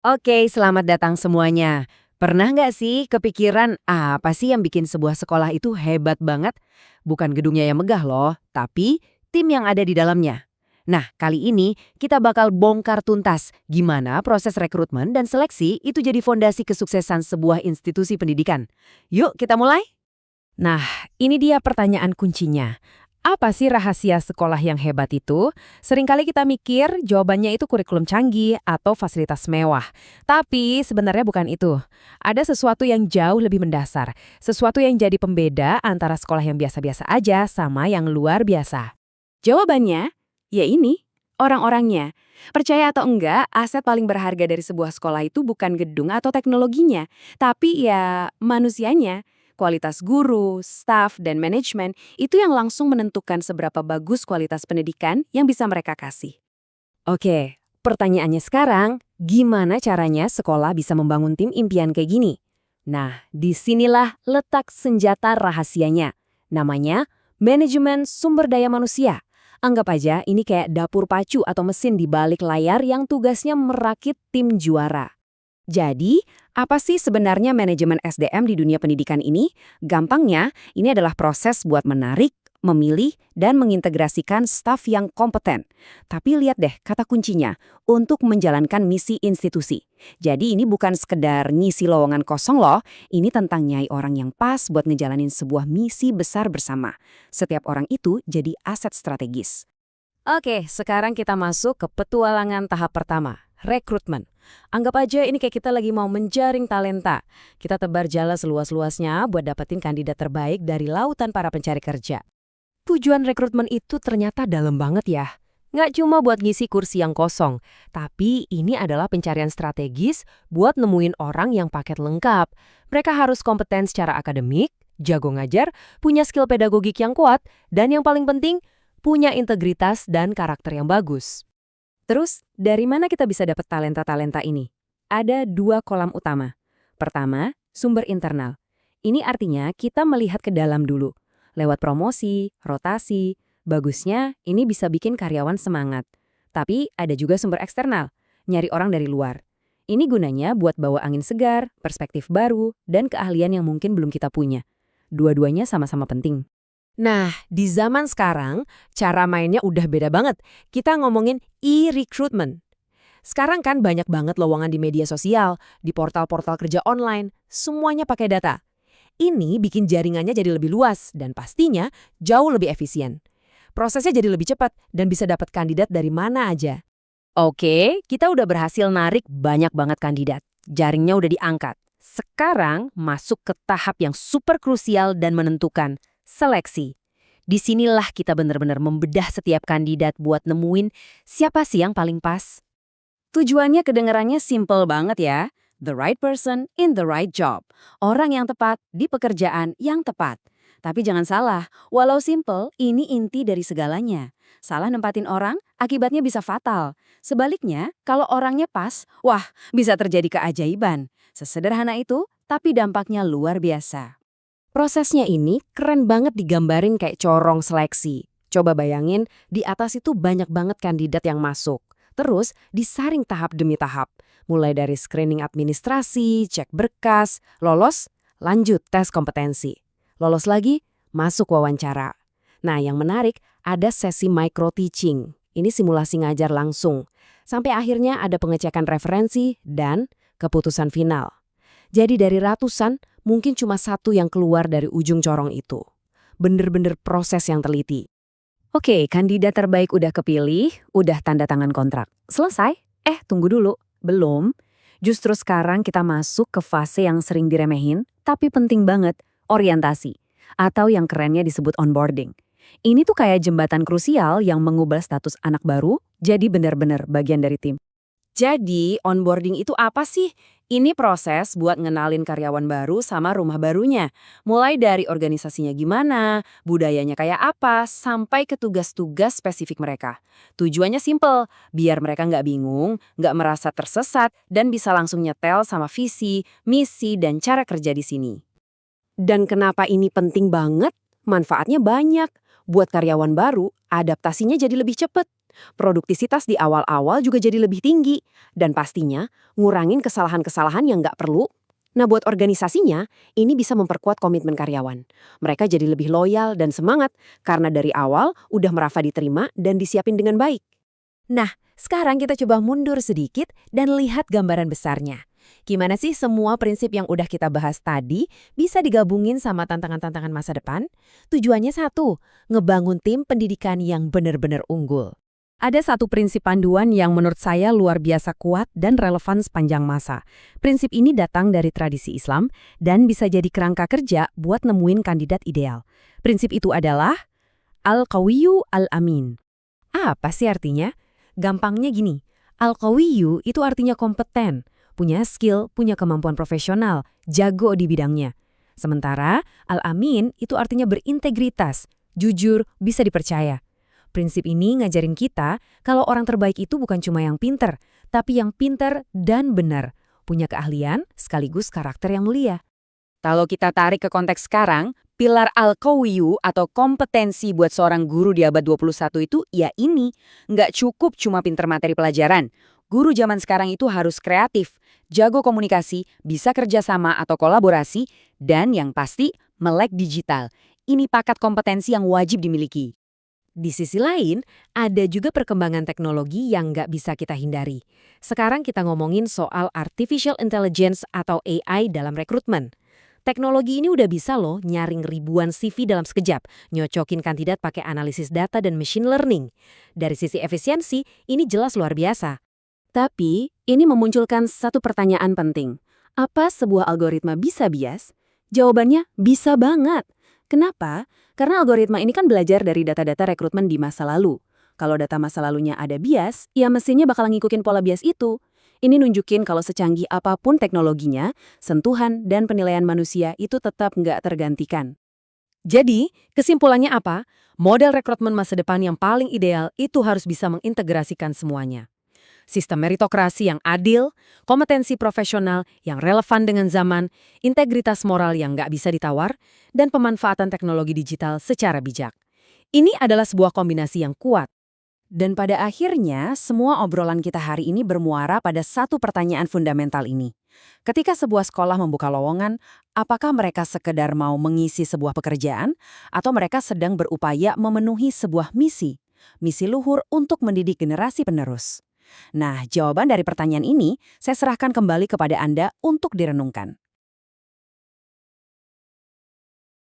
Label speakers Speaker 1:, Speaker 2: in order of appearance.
Speaker 1: Oke, selamat datang semuanya. Pernah nggak sih kepikiran apa sih yang bikin sebuah sekolah itu hebat banget? Bukan gedungnya yang megah loh, tapi tim yang ada di dalamnya. Nah, kali ini kita bakal bongkar tuntas gimana proses rekrutmen dan seleksi itu jadi fondasi kesuksesan sebuah institusi pendidikan. Yuk kita mulai?
Speaker 2: Nah, ini dia pertanyaan kuncinya. Apa sih rahasia sekolah yang hebat itu? Seringkali kita mikir jawabannya itu kurikulum canggih atau fasilitas mewah. Tapi sebenarnya bukan itu. Ada sesuatu yang jauh lebih mendasar. Sesuatu yang jadi pembeda antara sekolah yang biasa-biasa aja sama yang luar biasa.
Speaker 3: Jawabannya, ya ini, orang-orangnya. Percaya atau enggak, aset paling berharga dari sebuah sekolah itu bukan gedung atau teknologinya, tapi ya manusianya. Kualitas guru, staf, dan manajemen itu yang langsung menentukan seberapa bagus kualitas pendidikan yang bisa mereka kasih.
Speaker 1: Oke, pertanyaannya sekarang, gimana caranya sekolah bisa membangun tim impian kayak gini? Nah, disinilah letak senjata rahasianya. Namanya manajemen sumber daya manusia. Anggap aja ini kayak dapur pacu atau mesin di balik layar yang tugasnya merakit tim juara. Jadi, apa sih sebenarnya manajemen SDM di dunia pendidikan ini? Gampangnya, ini adalah proses buat menarik, memilih, dan mengintegrasikan staf yang kompeten. Tapi lihat deh kata kuncinya, untuk menjalankan misi institusi. Jadi ini bukan sekedar ngisi lowongan kosong loh, ini tentang nyai orang yang pas buat ngejalanin sebuah misi besar bersama. Setiap orang itu jadi aset strategis. Oke, sekarang kita masuk ke petualangan tahap pertama, rekrutmen. Anggap aja ini kayak kita lagi mau menjaring talenta. Kita tebar jala seluas-luasnya buat dapetin kandidat terbaik dari lautan para pencari kerja. Tujuan rekrutmen itu ternyata dalam banget ya. Nggak cuma buat ngisi kursi yang kosong, tapi ini adalah pencarian strategis buat nemuin orang yang paket lengkap. Mereka harus kompeten secara akademik, jago ngajar, punya skill pedagogik yang kuat, dan yang paling penting, punya integritas dan karakter yang bagus. Terus, dari mana kita bisa dapat talenta-talenta ini? Ada dua kolam utama. Pertama, sumber internal. Ini artinya kita melihat ke dalam dulu. Lewat promosi, rotasi, bagusnya ini bisa bikin karyawan semangat. Tapi ada juga sumber eksternal, nyari orang dari luar. Ini gunanya buat bawa angin segar, perspektif baru, dan keahlian yang mungkin belum kita punya. Dua-duanya sama-sama penting. Nah, di zaman sekarang, cara mainnya udah beda banget. Kita ngomongin e-recruitment. Sekarang kan banyak banget lowongan di media sosial, di portal-portal kerja online, semuanya pakai data. Ini bikin jaringannya jadi lebih luas dan pastinya jauh lebih efisien. Prosesnya jadi lebih cepat dan bisa dapat kandidat dari mana aja. Oke, kita udah berhasil narik banyak banget kandidat. Jaringnya udah diangkat. Sekarang masuk ke tahap yang super krusial dan menentukan, seleksi. Disinilah kita benar-benar membedah setiap kandidat buat nemuin siapa sih yang paling pas. Tujuannya kedengarannya simple banget ya. The right person in the right job. Orang yang tepat di pekerjaan yang tepat. Tapi jangan salah, walau simple, ini inti dari segalanya. Salah nempatin orang, akibatnya bisa fatal. Sebaliknya, kalau orangnya pas, wah, bisa terjadi keajaiban. Sesederhana itu, tapi dampaknya luar biasa. Prosesnya ini keren banget digambarin kayak corong seleksi. Coba bayangin, di atas itu banyak banget kandidat yang masuk. Terus disaring tahap demi tahap. Mulai dari screening administrasi, cek berkas, lolos, lanjut tes kompetensi. Lolos lagi, masuk wawancara. Nah, yang menarik, ada sesi micro-teaching. Ini simulasi ngajar langsung. Sampai akhirnya ada pengecekan referensi dan keputusan final. Jadi dari ratusan, mungkin cuma satu yang keluar dari ujung corong itu. Bener-bener proses yang teliti. Oke, kandidat terbaik udah kepilih, udah tanda tangan kontrak. Selesai? Tunggu dulu. Belum. Justru sekarang kita masuk ke fase yang sering diremehin, tapi penting banget, orientasi. Atau yang kerennya disebut onboarding. Ini tuh kayak jembatan krusial yang mengubah status anak baru jadi benar-benar bagian dari tim. Jadi, onboarding itu apa sih? Ini proses buat ngenalin karyawan baru sama rumah barunya. Mulai dari organisasinya gimana, budayanya kayak apa, sampai ke tugas-tugas spesifik mereka. Tujuannya simple, biar mereka nggak bingung, nggak merasa tersesat, dan bisa langsung nyetel sama visi, misi, dan cara kerja di sini. Dan kenapa ini penting banget? Manfaatnya banyak. Buat karyawan baru, adaptasinya jadi lebih cepat. Produktivitas di awal-awal juga jadi lebih tinggi. Dan pastinya, ngurangin kesalahan-kesalahan yang nggak perlu. Nah, buat organisasinya, ini bisa memperkuat komitmen karyawan. Mereka jadi lebih loyal dan semangat karena dari awal udah merasa diterima dan disiapin dengan baik.
Speaker 2: Nah, sekarang kita coba mundur sedikit dan lihat gambaran besarnya. Gimana sih semua prinsip yang udah kita bahas tadi bisa digabungin sama tantangan-tantangan masa depan? Tujuannya satu, ngebangun tim pendidikan yang benar-benar unggul. Ada satu prinsip panduan yang menurut saya luar biasa kuat dan relevan sepanjang masa. Prinsip ini datang dari tradisi Islam dan bisa jadi kerangka kerja buat nemuin kandidat ideal. Prinsip itu adalah Al-Qawiyyu Al-Amin. Apa sih artinya? Gampangnya gini, Al-Qawiyyu itu artinya kompeten, punya skill, punya kemampuan profesional, jago di bidangnya. Sementara Al-Amin itu artinya berintegritas, jujur, bisa dipercaya. Prinsip ini ngajarin kita kalau orang terbaik itu bukan cuma yang pinter, tapi yang pinter dan benar, punya keahlian sekaligus karakter yang mulia.
Speaker 3: Kalau kita tarik ke konteks sekarang, pilar Al-Qawiyyu atau kompetensi buat seorang guru di abad 21 itu ya ini. Nggak cukup cuma pinter materi pelajaran. Guru zaman sekarang itu harus kreatif, jago komunikasi, bisa kerjasama atau kolaborasi, dan yang pasti melek digital. Ini paket kompetensi yang wajib dimiliki.
Speaker 2: Di sisi lain, ada juga perkembangan teknologi yang nggak bisa kita hindari. Sekarang kita ngomongin soal artificial intelligence atau AI dalam rekrutmen. Teknologi ini udah bisa loh nyaring ribuan CV dalam sekejap, nyocokin kandidat pakai analisis data dan machine learning. Dari sisi efisiensi, ini jelas luar biasa.
Speaker 1: Tapi, ini memunculkan satu pertanyaan penting. Apa sebuah algoritma bisa bias? Jawabannya bisa banget. Kenapa? Karena algoritma ini kan belajar dari data-data rekrutmen di masa lalu. Kalau data masa lalunya ada bias, ya mestinya bakal ngikutin pola bias itu. Ini nunjukin kalau secanggih apapun teknologinya, sentuhan dan penilaian manusia itu tetap nggak tergantikan.
Speaker 2: Jadi, kesimpulannya apa? Model rekrutmen masa depan yang paling ideal itu harus bisa mengintegrasikan semuanya. Sistem meritokrasi yang adil, kompetensi profesional yang relevan dengan zaman, integritas moral yang nggak bisa ditawar, dan pemanfaatan teknologi digital secara bijak. Ini adalah sebuah kombinasi yang kuat.
Speaker 1: Dan pada akhirnya, semua obrolan kita hari ini bermuara pada satu pertanyaan fundamental ini. Ketika sebuah sekolah membuka lowongan, apakah mereka sekedar mau mengisi sebuah pekerjaan, atau mereka sedang berupaya memenuhi sebuah misi luhur untuk mendidik generasi penerus? Nah, jawaban dari pertanyaan ini saya serahkan kembali kepada Anda untuk direnungkan.